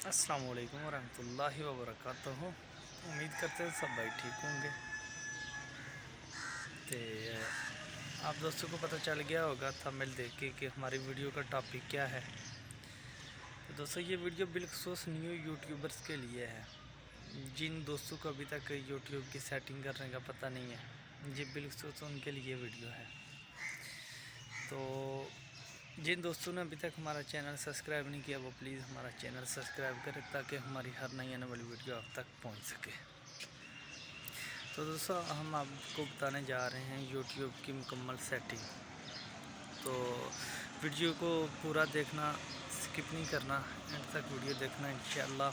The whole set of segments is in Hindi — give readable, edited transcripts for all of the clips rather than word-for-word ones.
अस्सलाम वालेकुम वरहमतुल्लाहि वबरकातुहू। उम्मीद करते हैं सब भाई ठीक होंगे। तो आप दोस्तों को पता चल गया होगा थंबनेल देख के कि हमारी वीडियो का टॉपिक क्या है। तो दोस्तों ये वीडियो बिलखसूस न्यू यूट्यूबर्स के लिए है। जिन दोस्तों को अभी तक यूट्यूब की सेटिंग करने का पता नहीं है, ये बिलखसूस उनके लिए वीडियो है। तो जिन दोस्तों ने अभी तक हमारा चैनल सब्सक्राइब नहीं किया वो प्लीज़ हमारा चैनल सब्सक्राइब करें ताकि हमारी हर नई आने वाली वीडियो आप तक पहुंच सके। तो दोस्तों हम आपको बताने जा रहे हैं यूट्यूब की मुकम्मल सेटिंग। तो वीडियो को पूरा देखना, स्किप नहीं करना, एंड तक वीडियो देखना। इंशाल्लाह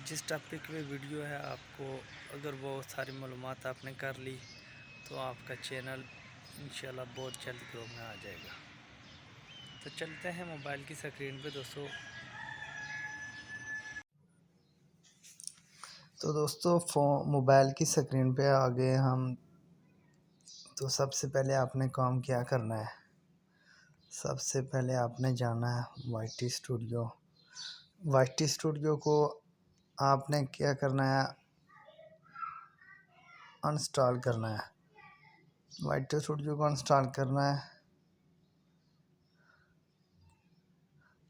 जिस टॉपिक पे वीडियो है आपको अगर वो सारी मालूमात आपने कर ली तो आपका चैनल इंशाल्लाह बहुत जल्द ग्रो में आ जाएगा। तो चलते हैं मोबाइल की स्क्रीन पे दोस्तों। तो दोस्तों मोबाइल की स्क्रीन पे आ गए हम। तो सबसे पहले आपने काम क्या करना है, सबसे पहले आपने जाना है वाईटी स्टूडियो। वाईटी स्टूडियो को आपने क्या करना है, अनस्टॉल करना है। वाईटी स्टूडियो को अनस्टॉल करना है।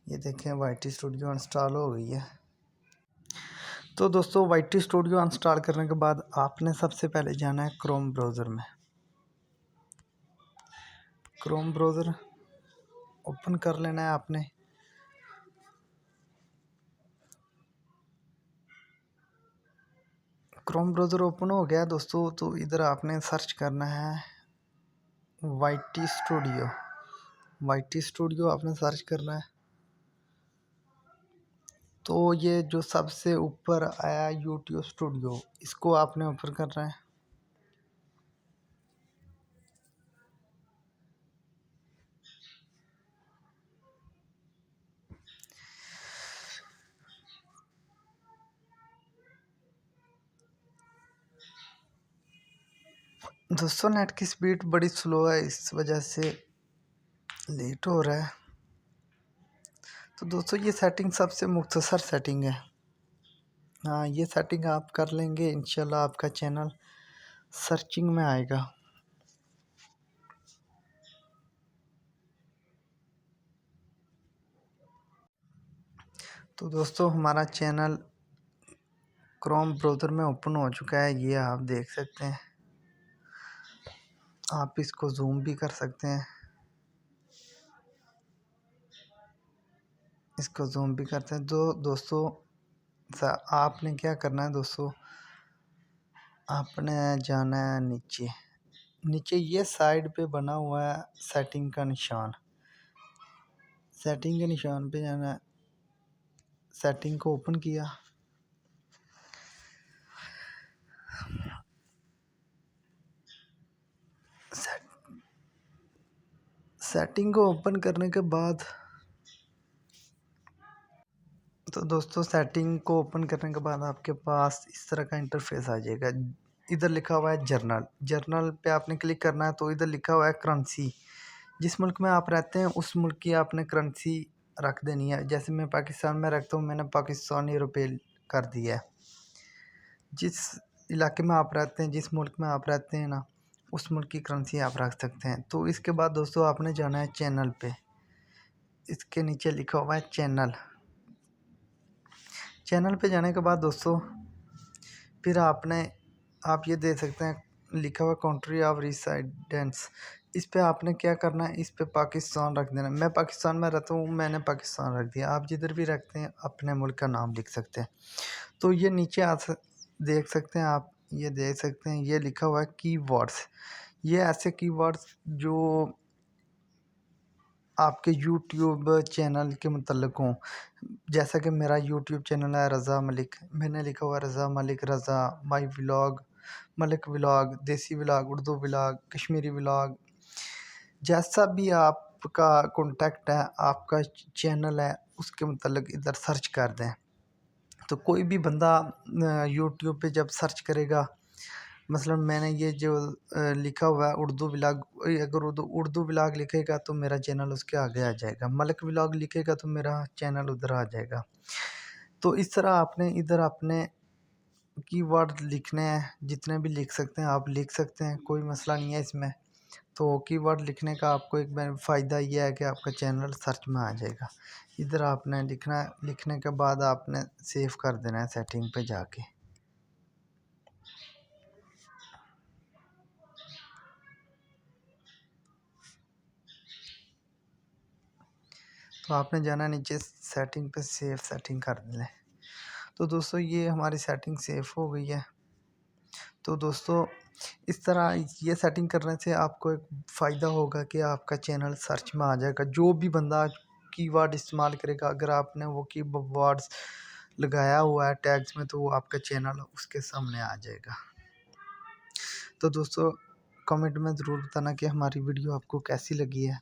ये देखें वाईटी स्टूडियो अनस्टॉल हो गई है। तो दोस्तों वाईटी स्टूडियो अनस्टॉल करने के बाद आपने सबसे पहले जाना है क्रोम ब्राउज़र में। क्रोम ब्राउज़र ओपन कर लेना है आपने। क्रोम ब्राउज़र ओपन हो गया दोस्तों, तो इधर आपने सर्च करना है वाईटी स्टूडियो। वाईटी स्टूडियो आपने सर्च करना है। तो ये जो सबसे ऊपर आया यूट्यूब स्टूडियो, इसको आपने ओपन करना है। दोस्तों नेट की स्पीड बड़ी स्लो है, इस वजह से लेट हो रहा है। तो दोस्तों ये सेटिंग सबसे मुख्तसर सेटिंग है। हाँ, ये सेटिंग आप कर लेंगे इंशाल्लाह आपका चैनल सर्चिंग में आएगा। तो दोस्तों हमारा चैनल क्रोम ब्राउज़र में ओपन हो चुका है, ये आप देख सकते हैं। आप इसको जूम भी कर सकते हैं, इसको जूम भी करते हैं। तो दोस्तों आपने क्या करना है दोस्तों, आपने जाना है नीचे। नीचे ये साइड पे बना हुआ है सेटिंग का निशान, सेटिंग के निशान पे जाना है। सेटिंग को ओपन किया। सेटिंग को ओपन करने के बाद तो दोस्तों सेटिंग को ओपन करने के बाद आपके पास इस तरह का इंटरफेस आ जाएगा। इधर लिखा हुआ है जर्नल। जर्नल पे आपने क्लिक करना है। तो इधर लिखा हुआ है करेंसी। जिस मुल्क में आप रहते हैं उस मुल्क की आपने करेंसी रख देनी है। जैसे मैं पाकिस्तान में रखता हूँ, मैंने पाकिस्तानी रुपये कर दिया है। जिस इलाके में आप रहते हैं, जिस मुल्क में आप रहते हैं ना, उस मुल्क की करेंसी आप रख सकते हैं। तो इसके बाद दोस्तों आपने जाना है चैनल पे। इसके नीचे लिखा हुआ है चैनल। चैनल पे जाने के बाद दोस्तों फिर आप ये दे सकते हैं लिखा हुआ कंट्री ऑफ रेसिडेंस। इस पे आपने क्या करना है, इस पे पाकिस्तान रख देना। मैं पाकिस्तान में रहता हूँ, मैंने पाकिस्तान रख दिया। आप जिधर भी रखते हैं अपने मुल्क का नाम लिख सकते हैं। तो ये नीचे देख सकते हैं आप, ये देख सकते हैं ये लिखा हुआ है कीवर्ड्स। ये ऐसे कीवर्ड्स जो आपके यूट्यूब चैनल के मुतल्लिक़ हों। जैसा कि मेरा यूट्यूब चैनल है रज़ा मलिक, मैंने लिखा हुआ है रज़ा मलिक, रज़ा माई व्लॉग, मलिक व्लॉग, देसी vlog, Urdu vlog, Kashmiri vlog. जैसा भी आपका कॉन्टेक्ट है, आपका चैनल है, उसके मुतल्लिक़ इधर सर्च कर दें। तो कोई भी बंदा यूट्यूब पे जब सर्च करेगा, मसलन मैंने ये जो लिखा हुआ है उर्दू व्लॉग, अगर उर्दू व्लॉग लिखेगा तो मेरा चैनल उसके आगे आ जाएगा। मलिक व्लॉग लिखेगा तो मेरा चैनल उधर आ जाएगा। तो इस तरह आपने इधर अपने कीवर्ड लिखने हैं, जितने भी लिख सकते हैं आप लिख सकते हैं, कोई मसला नहीं है इसमें। तो कीवर्ड लिखने का आपको एक फ़ायदा ये है कि आपका चैनल सर्च में आ जाएगा। इधर आपने लिखना, लिखने के बाद आपने सेव कर देना है सेटिंग पे जाके। तो आपने जाना नीचे सेटिंग पे, सेव सेटिंग कर लें। तो दोस्तों ये हमारी सेटिंग सेव हो गई है। तो दोस्तों इस तरह ये सेटिंग करने से आपको एक फ़ायदा होगा कि आपका चैनल सर्च में आ जाएगा। जो भी बंदा कीवर्ड इस्तेमाल करेगा, अगर आपने वो कीवर्ड्स लगाया हुआ है टैग्स में, तो वो आपका चैनल उसके सामने आ जाएगा। तो दोस्तों कमेंट में ज़रूर बताना कि हमारी वीडियो आपको कैसी लगी है।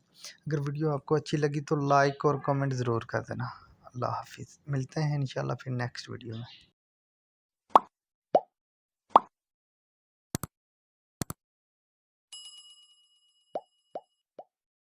अगर वीडियो आपको अच्छी लगी तो लाइक और कमेंट ज़रूर कर देना। अल्लाह हाफ़िज़। मिलते हैं इंशाल्लाह फिर नेक्स्ट वीडियो में।